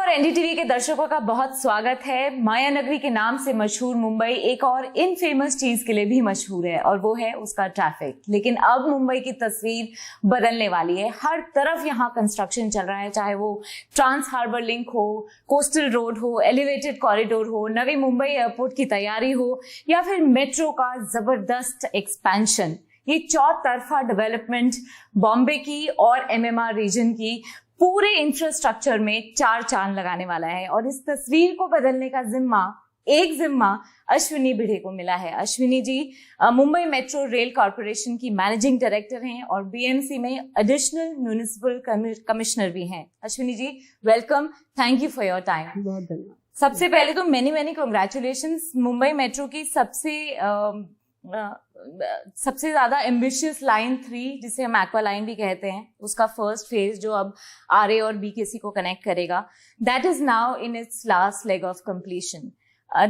और एनडीटीवी के दर्शकों का बहुत स्वागत है। माया नगरी के नाम से मशहूर मुंबई एक और इन फेमस चीज के लिए भी मशहूर है और वो है उसका ट्रैफिक। लेकिन अब मुंबई की तस्वीर बदलने वाली है। हर तरफ यहाँ कंस्ट्रक्शन चल रहा है, चाहे वो ट्रांस हार्बर लिंक हो, कोस्टल रोड हो, एलिवेटेड कॉरिडोर हो, नवी मुंबई एयरपोर्ट की तैयारी हो या फिर मेट्रो का जबरदस्त एक्सपेंशन। ये चौतरफा डेवलपमेंट बॉम्बे की और एमएमआर रीजन की पूरे इंफ्रास्ट्रक्चर में चार चांद लगाने वाला है और इस तस्वीर को बदलने का जिम्मा अश्विनी भिड़े को मिला है। Ashwini ji Mumbai metro rail corporation की मैनेजिंग डायरेक्टर हैं और बीएमसी में एडिशनल म्युनिसिपल कमिश्नर भी हैं। Ashwini ji welcome, thank you for your time. बहुत धन्यवाद। सबसे पहले तो मेनी कांग्रेचुलेशंस। मुंबई मेट्रो की सबसे ज्यादा एम्बिशियस लाइन 3 जिसे हम एक्वा लाइन भी कहते हैं, उसका फर्स्ट फेज जो अब आरए और बीकेसी को कनेक्ट करेगा, that is now in its last leg of completion.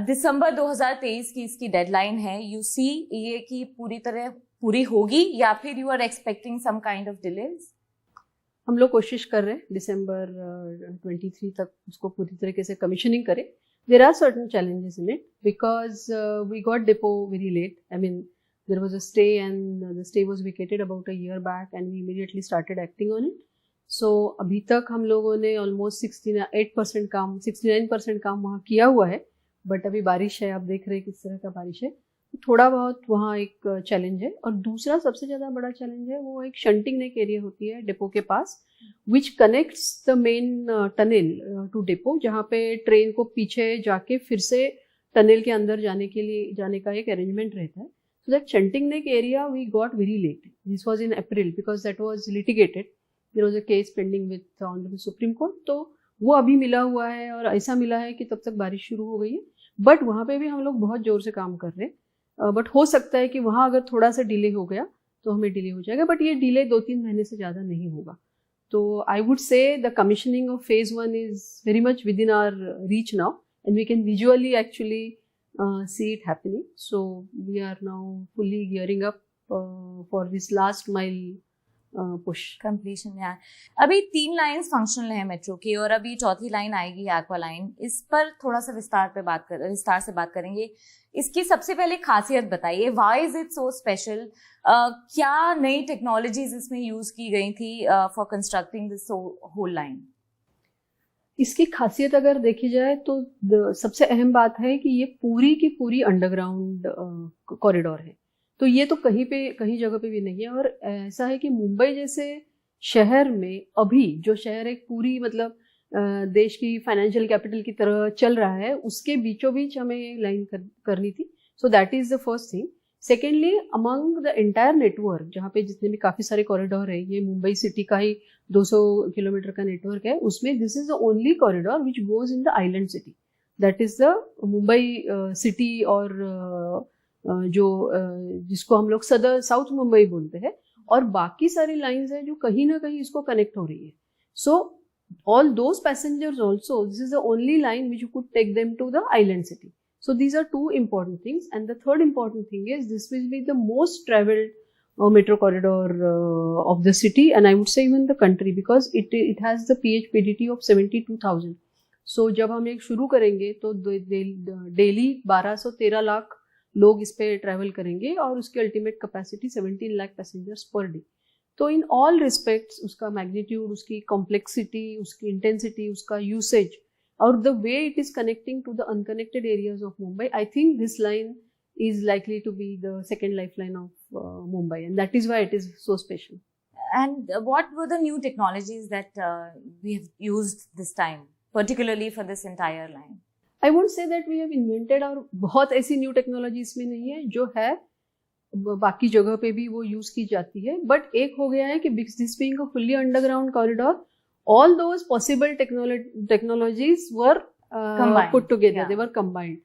दिसंबर 2023 की इसकी डेडलाइन है। यू सी ये की पूरी तरह पूरी होगी या फिर you are expecting some kind of delays? हम लोग कोशिश कर रहे हैं दिसंबर 23 तक उसको पूरी तरीके से कमीशनिंग करें। There are certain challenges in it because we got depot very late. I mean, there was a stay and the stay was vacated about a year back and we immediately started acting on it. So अभी तक हम लोगों ने almost 69% काम वहाँ किया हुआ है, but अभी बारिश है, आप देख रहे हैं किस तरह का बारिश है, तो थोड़ा बहुत वहाँ एक चैलेंज है। और दूसरा सबसे ज़्यादा बड़ा चैलेंज है वो एक शंटिंग नेक एरिया होती है डेपो के पास, which connects the main tunnel to depot, जहाँ पे ट्रेन को पीछे जाके फिर से टनल के अंदर जाने का एक अरेंजमेंट रहता है। So that shunting neck area we got very late. This was in April because that was litigated. There was a case pending with on the Supreme Court. तो वो अभी मिला हुआ है और ऐसा मिला है कि तब तक बारिश शुरू हो गई है, बट वहाँ पे भी हम लोग बहुत जोर से काम कर रहे हैं। बट हो सकता है कि वहाँ अगर थोड़ा सा डिले हो गया तो हमें डिले हो जाएगा, बट ये डिले 2-3 महीने से ज़्यादा नहीं होगा। So I would say the commissioning of phase 1 is very much within our reach now and we can visually actually see it happening. So we are now fully gearing up for this last mile push. Completion में अभी 3 lines functional है metro की और अभी चौथी line आएगी aqua line. इस पर थोड़ा सा विस्तार से बात करेंगे। इसकी सबसे पहले खासियत बताइए, why is it so special? क्या नई टेक्नोलॉजीज इसमें यूज की गई थी for constructing this whole line? इसकी खासियत अगर देखी जाए तो सबसे अहम बात है कि ये पूरी की पूरी अंडरग्राउंड कॉरिडोर है। तो ये तो कहीं जगह पे भी नहीं है। और ऐसा है कि मुंबई जैसे शहर में अभी जो शहर एक पूरी मतलब देश की फाइनेंशियल कैपिटल की तरह चल रहा है, उसके बीचों बीच हमें लाइन करनी थी। So that is the first thing. Secondly among the entire network, जहाँ पे जितने भी काफ़ी सारे कॉरिडोर है, ये मुंबई सिटी का ही 200 किलोमीटर का नेटवर्क है, उसमें this is the only corridor which goes in the island city, that is the Mumbai city. और जिसको हम लोग सदर साउथ मुंबई बोलते हैं, और बाकी सारी लाइंस है जो कहीं ना कहीं इसको कनेक्ट हो रही है। सो all those passengers also, this is the only line which you could take them to the island city. So these are 2 important things, and the third important thing is this will be the most traveled metro corridor of the city, and I would say even the country, because it has the PHPDT of 72,000. So जब हम एक शुरू करेंगे तो daily 1213 lakh लोग इस पे travel करेंगे और उसकी ultimate capacity 17 lakh passengers per day. तो इन ऑल रिस्पेक्ट्स उसका मैग्नीट्यूड, उसकी कॉम्प्लेक्सिटी, उसकी इंटेंसिटी, उसका यूसेज और the way it is connecting to the unconnected areas of Mumbai, I think this line is likely to be the second lifeline of Mumbai, and that is why it is so special. And what were the new technologies that we have used this time, particularly for this entire line? I won't say that we have invented, और बहुत ऐसी new technology इसमें नहीं है, जो है बाकी जगह पे भी वो यूज की जाती है। बट एक हो गया है कि this being a fully underground corridor, all those possible technologies were put together, they were combined.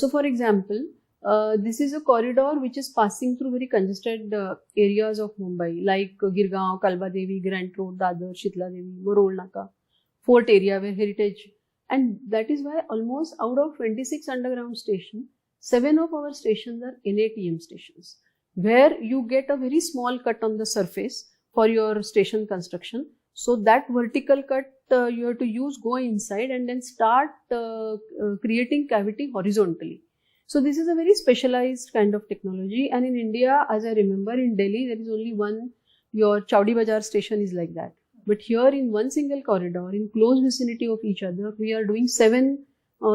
So for example, this is a corridor which is passing through very congested areas of Mumbai, like Girgaon, Kalba Devi, Grant Road, Dadar, Shitla Devi, Morol Naka, Fort area where heritage, and that is why almost out of 26 underground stations, 7 of our stations are NATM stations, where you get a very small cut on the surface for your station construction. So that vertical cut you have to go inside and then start creating cavity horizontally. So this is a very specialized kind of technology, and in India, as I remember, in Delhi there is only one, your Chowdi Bazaar station is like that. But here in one single corridor, in close vicinity of each other, we are doing 7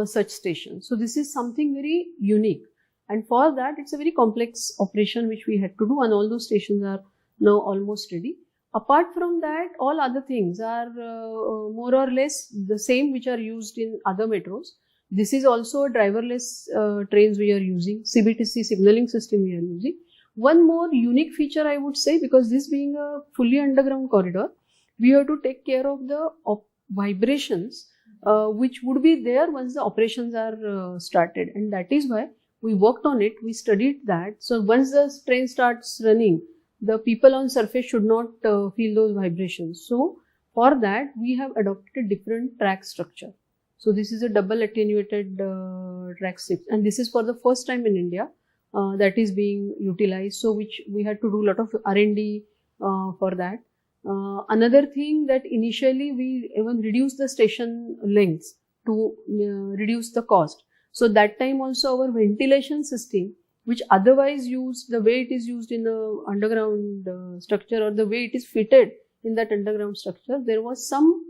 such stations. So this is something very unique, and for that it's a very complex operation which we had to do, and all those stations are now almost ready. Apart from that, all other things are more or less the same which are used in other metros. This is also a driverless trains we are using, CBTC signaling system we are using. One more unique feature I would say, because this being a fully underground corridor, we have to take care of the vibrations which would be there once the operations are started, and that is why we worked on it, we studied that. So once the train starts running, the people on surface should not feel those vibrations. So for that we have adopted a different track structure. So this is a double attenuated track strip, and this is for the first time in India that is being utilized. So which we had to do a lot of R&D for that. Another thing that initially we even reduced the station lengths to reduce the cost. So that time also our ventilation system, which otherwise used the way it is used in the underground structure, or the way it is fitted in that underground structure, there was some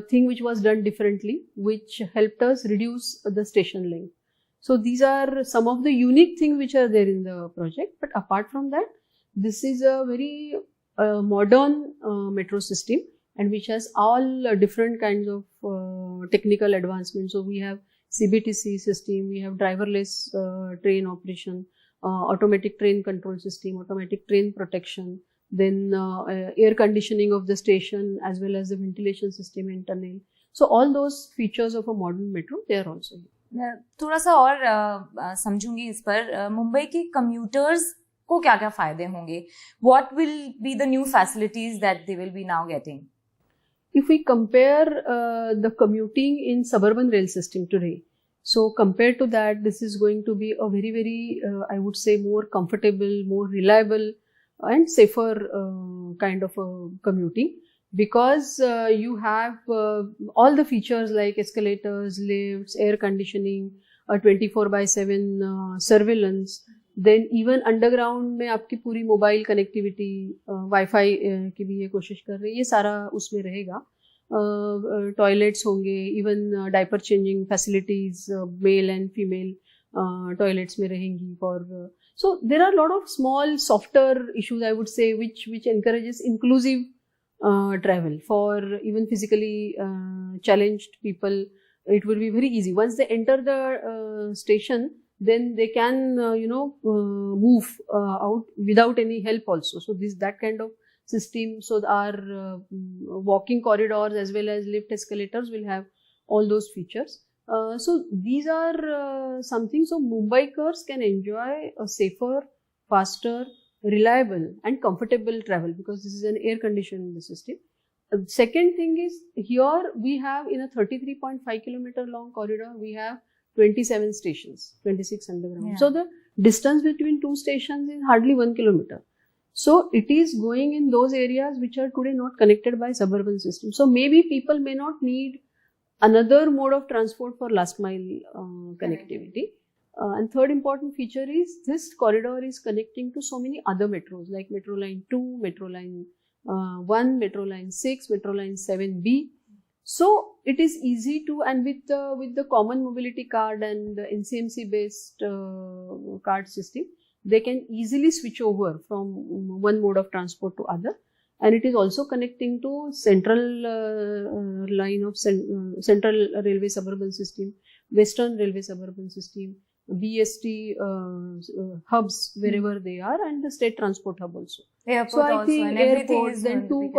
thing which was done differently, which helped us reduce the station length. So these are some of the unique things which are there in the project. But apart from that, this is a very modern metro system, and which has all different kinds of technical advancements. So we have CBTC system, we have driverless train operation, automatic train control system, automatic train protection, then air conditioning of the station, as well as the ventilation system in tunnel. So all those features of a modern metro, they are also here. थोड़ा सा और समझूंगी इस पर, मुंबई के commuters को क्या क्या फायदे होंगे? What will be the new facilities that they will be now getting? If we compare the commuting in suburban rail system today, so compared to that, this is going to be a very, very, I would say, more comfortable, more reliable and safer kind of commuting, because you have all the features like escalators, lifts, air conditioning, 24/7 surveillance. Then even underground में आपकी पूरी mobile connectivity, wifi की भी ये कोशिश कर रही है, ये सारा उसमें रहेगा. टॉयलेट्स होंगे, even diaper changing facilities male and female toilets में रहेंगी. For so there are a lot of small softer issues, I would say, which encourages inclusive travel for even physically challenged people. It will be very easy once they enter the station. Then they can move out without any help also. So that kind of system. So our walking corridors as well as lift escalators will have all those features. So these are something. So Mumbaikars can enjoy a safer, faster, reliable and comfortable travel, because this is an air conditioned system. Second thing is, here we have in a 33.5 kilometer long corridor, we have 27 stations, 26 underground. Yeah. So the distance between two stations is hardly 1 kilometer. So it is going in those areas which are today not connected by suburban system. So maybe people may not need another mode of transport for last mile connectivity. And third important feature is this corridor is connecting to so many other metros like Metro Line 2, Metro Line 1, Metro Line 6, Metro Line 7B. So it is easy to, and with the common mobility card and NCMC based card system, they can easily switch over from one mode of transport to other. And it is also connecting to central line of central railway suburban system, western railway suburban system, BST hubs wherever they are, and the state transport hub also. Airport so I also, think airports, then two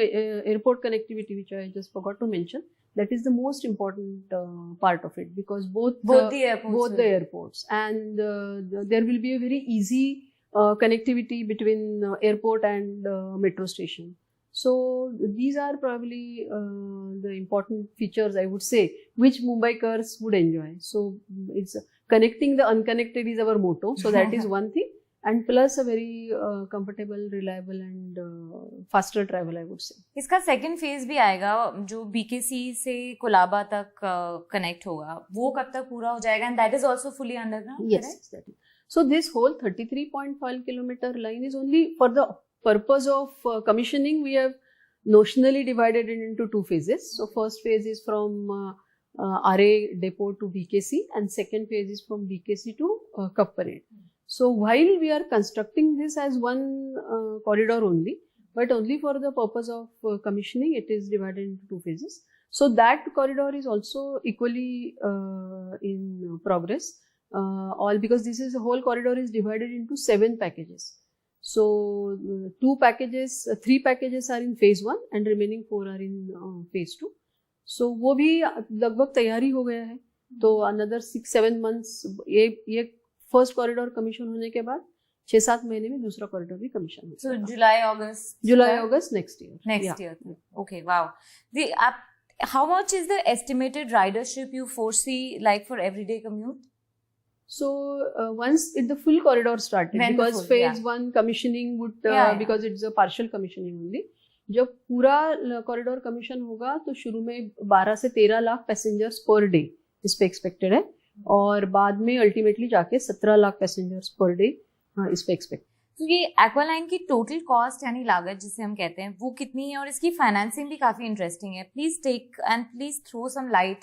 airport connectivity, which I just forgot to mention. That is the most important part of it, because both the airports and there will be a very easy connectivity between airport and metro station. So these are probably the important features, I would say, which Mumbaikars would enjoy. So it's connecting the unconnected is our motto. So that is one thing. and plus a very comfortable, reliable and faster travel, I would say. इसका second phase भी आएगा जो BKC से कोलाबा तक connect होगा, वो कब तक पूरा हो जाएगा? And that is also fully underground? Yes, exactly. So this whole 33.5 kilometer line is only for the purpose of commissioning. We have notionally divided it into two phases. So first phase is from RA depot to BKC, and second phase is from BKC to Cup Parade. So while we are constructing this as one corridor only, but only for the purpose of commissioning, it is divided into two phases. So that corridor is also equally in progress. All because this is the whole corridor is divided into 7 packages. So 3 packages are in phase 1 and remaining 4 are in phase 2. So वो भी लगभग तैयारी हो गया है. तो another 6-7 months ये first corridor commission होने के बाद 6-7 महीने में दूसरा कॉरिडोर भी कमीशन होगा. So July August next year. Okay, wow. How much is the estimated ridership you foresee, like for everyday commute? So once the full corridor started, because phase 1 commissioning would because it's a partial commissioning only. जब पूरा corridor commission होगा तो शुरू में 12 से 13 lakh passengers per day इस पे expected है, और बाद में अल्टीमेटली जाके 17 लाख पैसेंजर्स पर डे इस पे एक्सपेक्ट. तो ये एक्वा लाइन की टोटल कॉस्ट यानी लागत जिसे हम कहते हैं वो कितनी है, और इसकी फाइनेंसिंग भी काफी इंटरेस्टिंग है. Please throw some light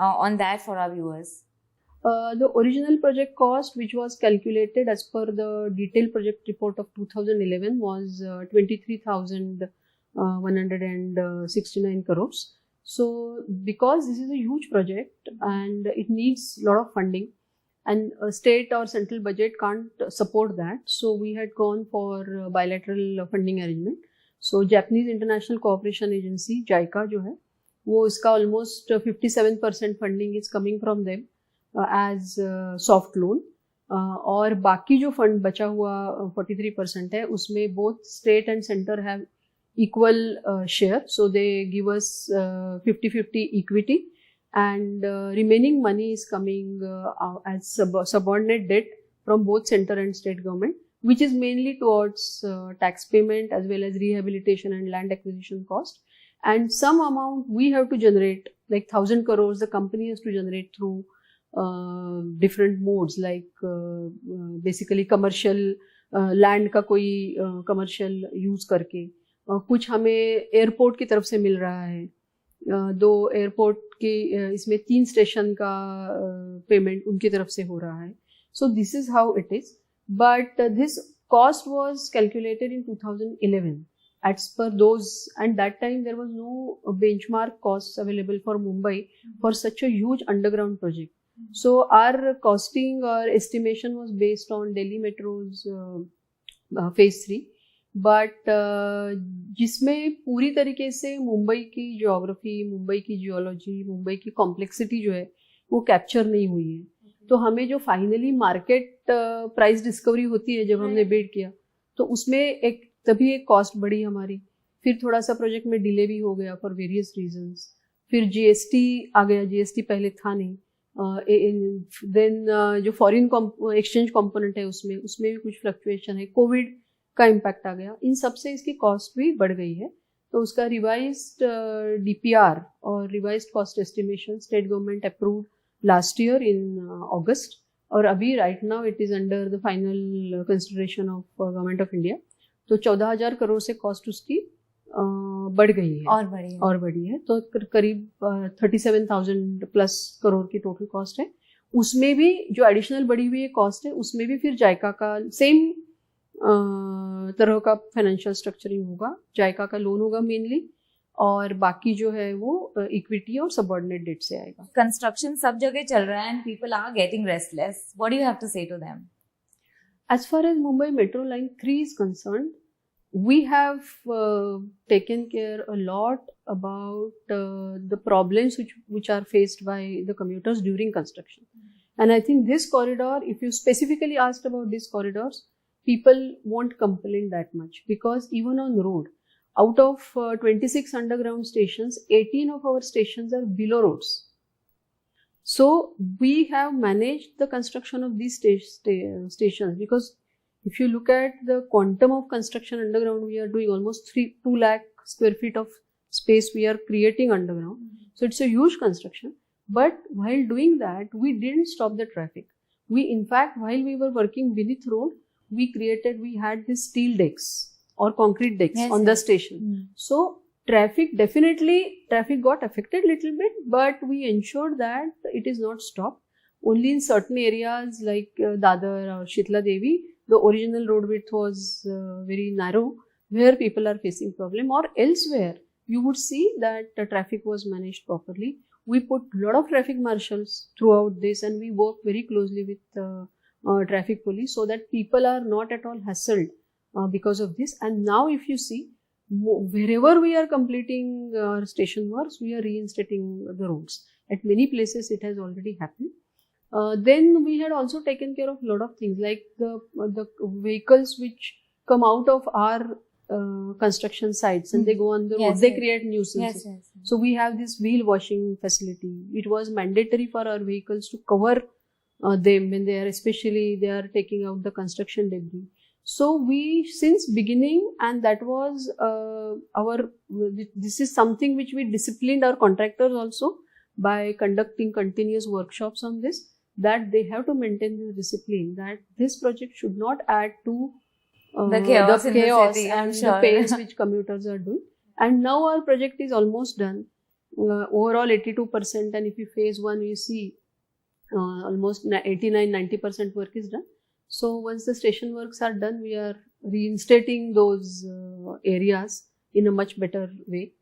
on that for our viewers. The original project cost, which was calculated as per the detailed project report of 2011, was 23,169 crores. So because this is a huge project and it needs a lot of funding, and state or central budget can't support that, so we had gone for bilateral funding arrangement. So Japanese International Cooperation Agency JICA जो है वो इसका almost 57% funding is coming from them as soft loan, और बाकी जो fund बचा हुआ 43% है उसमें both state and center have equal share, so they give us 50-50 equity, and remaining money is coming as subordinate debt from both center and state government, which is mainly towards tax payment as well as rehabilitation and land acquisition cost. And some amount we have to generate, like 1,000 crores the company has to generate through different modes, like basically commercial land का कोई commercial use करके, कुछ हमें airport की तरफ से मिल रहा है. 2 एयरपोर्ट के इसमें 3 स्टेशन का पेमेंट उनकी तरफ से हो रहा है. So this is how it is, but this cost was calculated in 2011 as per those, and that time there was no benchmark costs available for Mumbai for such a huge underground project. So our costing or estimation was based on Delhi Metro's phase 3, but जिसमें पूरी तरीके से मुंबई की geography, Mumbai की geology, Mumbai की complexity जो है वो कैप्चर नहीं हुई है. तो हमें जो फाइनली मार्केट प्राइस डिस्कवरी होती है जब हमने बिड किया, तो उसमें तभी एक कॉस्ट बढ़ी हमारी. फिर थोड़ा सा प्रोजेक्ट में डिले भी हो गया फॉर वेरियस रीजंस. फिर GST आ गया, GST पहले था नहीं. देन जो फॉरेन एक्सचेंज कंपोनेंट है उसमें भी कुछ फ्लक्चुएशन है, कोविड का इम्पैक्ट आ गया, इन सब से इसकी कॉस्ट भी बढ़ गई है. तो उसका रिवाइज्ड DPR और revised cost estimation state government approved last year in August, और अभी right now it is under the final consideration of government of India. तो 14,000 करोड़ से कॉस्ट उसकी बढ़ गई है और बढ़ी है. तो करीब 37,000 प्लस करोड़ की टोटल कॉस्ट है. उसमें भी जो एडिशनल बढ़ी हुई कॉस्ट है उसमें भी फिर जायका का सेम तरह का फाइनेंशियल स्ट्रक्चरिंग होगा. जायका का लोन होगा मेनली, और बाकी जो है वो इक्विटी और सबऑर्डिनेट डेट से आएगा. कंस्ट्रक्शन सब जगह चल रहा है and people are getting restless. What do you have to say to them? As far as Mumbai Metro Line 3 is concerned, we have taken care a lot about the problems which are faced by the commuters during construction. And I think this corridor, if you specifically asked about these corridors, people won't complain that much, because even on road, out of 26 underground stations, 18 of our stations are below roads. So we have managed the construction of these stations, because If you look at the quantum of construction underground, we are doing almost 2 lakh square feet of space we are creating underground. So it's a huge construction. But while doing that, we didn't stop the traffic. We, in fact, while we were working beneath road, we had these steel decks or concrete decks on the station. So traffic got affected little bit, but we ensured that it is not stopped. Only in certain areas like Dadar or Shitla Devi, the original road width was very narrow, where people are facing problem, or elsewhere you would see that the traffic was managed properly. We put a lot of traffic marshals throughout this, and we work very closely with traffic police so that people are not at all hassled because of this. And now if you see, wherever we are completing our station works, we are reinstating the roads. At many places it has already happened. Then we had also taken care of a lot of things like the vehicles which come out of our construction sites and they go on the road, they create nuisances. So we have this wheel washing facility. It was mandatory for our vehicles to cover them when they are taking out the construction debris. So we, since beginning, and that was this is something which we disciplined our contractors also by conducting continuous workshops on this, that they have to maintain this discipline, that this project should not add to the chaos in the city, and the pains which commuters are doing. And now our project is almost done, overall 82%, and if you phase 1 you see almost 89-90% work is done. So once the station works are done, we are reinstating those areas in a much better way.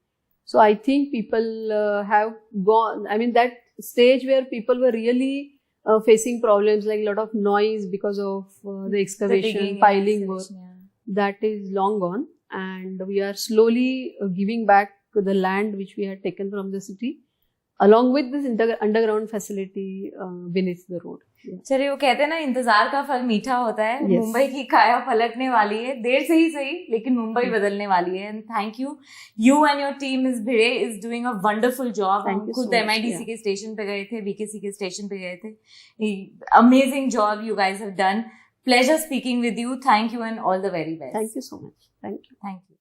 So I think people have gone, I mean that stage where people were really facing problems like a lot of noise because of the excavation, piling work, that is long gone, and we are slowly giving back the land which we had taken from the city along with this underground facility beneath the road. चलिए, वो कहते हैं ना, इंतजार का फल मीठा होता है. मुंबई की काया पलटने वाली है, देर से ही सही, लेकिन मुंबई बदलने वाली है. And thank you and your team miss Bhide is doing a wonderful job. हम खुद MIDC के स्टेशन पे गए थे, BKC के स्टेशन पे गए थे. Amazing job you guys have done. Pleasure speaking with you. Thank you and all the very best. Thank you so much. Thank you.